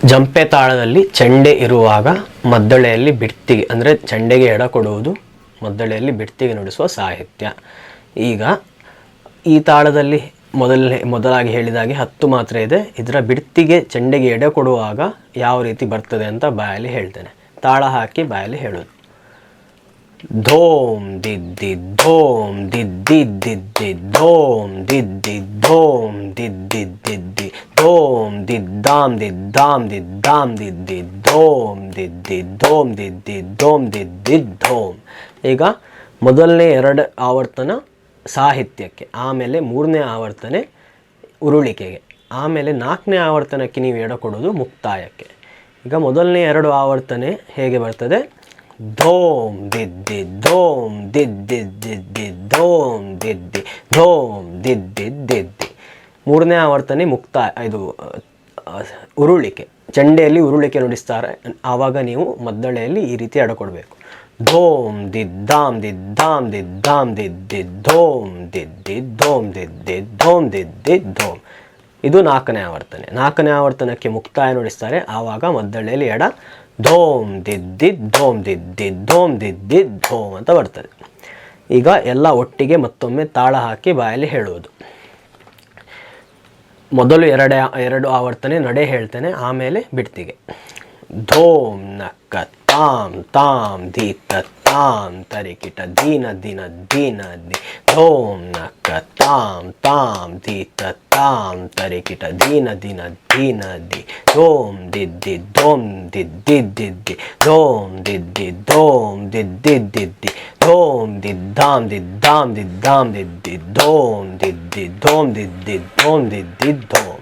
ಜಂಪೆ ತಾಳದಲ್ಲಿ ಚೆಂಡೆ ಇರುವಾಗ ಮದ್ದಳೆಯಲ್ಲಿ ಬಿಡ್ತಿಗೆ ಅಂದರೆ ಚೆಂಡೆಗೆ ಎಡ ಕೊಡುವುದು, ಮದ್ದಳೆಯಲ್ಲಿ ಬಿಡ್ತಿಗೆ ನುಡಿಸುವ ಸಾಹಿತ್ಯ. ಈಗ ಈ ತಾಳದಲ್ಲಿ ಮೊದಲಾಗಿ ಹೇಳಿದಾಗೆ 10 ಮಾತ್ರೆ ಇದೆ. ಇದರ ಬಿಡ್ತಿಗೆ ಚೆಂಡೆಗೆ ಎಡೆ ಕೊಡುವಾಗ ಯಾವ ರೀತಿ ಬರ್ತದೆ ಅಂತ ಬಾಯಲ್ಲಿ ಹೇಳ್ತೇನೆ. ತಾಳ ಹಾಕಿ ಬಾಯಲ್ಲಿ ಹೇಳೋದು. ಧೋಮ್ ದಿದ್ದಿ ಧೋಮ್ ದಿದ್ದಿ ದಿದ್ದಿ ಧೋಮ್ ದಿದ್ದಿ ಧೋಮ್ ದಿದ್ದಿ ದಿದ್ದಿ ಧೋಮ್ ದಿದ್ದಾಮ್ ದಿದ್ದಾಮ್ ದಿದ್ದಾಮ್ ದಿದ್ದಿ ಧೋಮ್ ದಿದ್ದಿ ಧೋಮ್ ದಿದ್ದಿ ಧೋಮ್ ದಿದ್ದಿ ಧೋಮ್. ಈಗ ಮೊದಲನೇ 2 ಆವರ್ತನ ಸಾಹಿತ್ಯಕ್ಕೆ, ಆಮೇಲೆ 3ನೇ ಆವರ್ತನೆ ಉರುಳಿಕೆಗೆ, ಆಮೇಲೆ 4ನೇ ಆವರ್ತನಕ್ಕೆ ನೀವು ಎಡ ಕೊಡೋದು ಮುಕ್ತಾಯಕ್ಕೆ. ಈಗ ಮೊದಲನೇ 2 ಆವರ್ತನೆ ಹೇಗೆ ಬರ್ತದೆ? ಧೋಮ್ ದಿದ್ದಿ ಧೋಮ್ ದಿದ್ದಿ ದಿದ್ದಿ ಧೋಮ್ ದಿದ್ದಿ ಧೋಮ್ ದಿದ್ದಿ ದಿದ್ದಿ. 3ನೇ ಆವರ್ತನೆ ಮುಕ್ತಾಯ, ಇದು ಉರುಳಿಕೆ, ಚೆಂಡೆಯಲ್ಲಿ ಉರುಳಿಕೆ ನುಡಿಸ್ತಾರೆ. ಆವಾಗ ನೀವು ಮದ್ದಳೆಯಲ್ಲಿ ಈ ರೀತಿ ಎಡ ಕೊಡಬೇಕು. ಧೋಮ್ ದಿದ್ದಾಮ್ ದಿದ್ದಾಮ್ ದಿದ್ದಾಮ್ ದಿದ್ದಿ ಧೋಮ್ ದಿದ್ದಿ ಧೋಮ್ ದಿದ್ದಿ ಧೋಮ್ ದಿದ್ದಿ ಧೋಮ್. ಇದು 4ನೇ ಆವರ್ತನೆ. 4ನೇ ಆವರ್ತನಕ್ಕೆ ಮುಕ್ತಾಯ ನುಡಿಸ್ತಾರೆ. ಆವಾಗ ಮದ್ದಳೆಯಲ್ಲಿ ಎಡ ಧೋಮ್ ದಿದ್ದಿ ಧೋಮ್ ದಿದ್ದಿ ಧೋಮ್ ದಿದ್ದಿ ಧೋಮ್ ಅಂತ ಬರ್ತದೆ. ಈಗ ಎಲ್ಲ ಒಟ್ಟಿಗೆ ಮತ್ತೊಮ್ಮೆ ತಾಳ ಹಾಕಿ ಬಾಯಲ್ಲಿ ಹೇಳುವುದು. ಮೊದಲು 2 ಆವರ್ತನೆ ನಡೆ ಹೇಳ್ತೇನೆ, ಆಮೇಲೆ ಬಿಡ್ತಿಗೆ. ಧೋಮ್ ನಕ್ಕ ತಾಮ್ ತಾಮ್ ಧೀತ ತಾಮ್ ತರಿಕಿಟ ದೀನ ದಿನ ದೀನ ದಿ ಧೋಮ್ ನಕ್ಕ ತಾಮ್ ತಾಮ್ ಧೀತ ತಾಮ್ ತರಿಕಿಟ ದೀನ ದಿನ ದೀನ ದಿ ಧೋಮ್ ದಿದ್ದಿ ಧೋಮ್ ದಿದ್ದಿ ದಿದ್ದಿ ಧೋಮ್ ದಿದ್ದಿ ಧೋಮ್ ದಿದ್ದಿ ದಿದ್ದಿ ಧೋಮ್ ದಿದ್ದಾಮ್ ದಿದ್ದಾಮ್ ದಿದ್ದಾಮ್ ದಿದ್ದಿ ಧೋಮ್ ದಿದ್ದಿ ಧೋಮ್ ದಿದ್ದಿ ಧೋಮ್ ದಿದ್ದಿ ಧೋಮ್.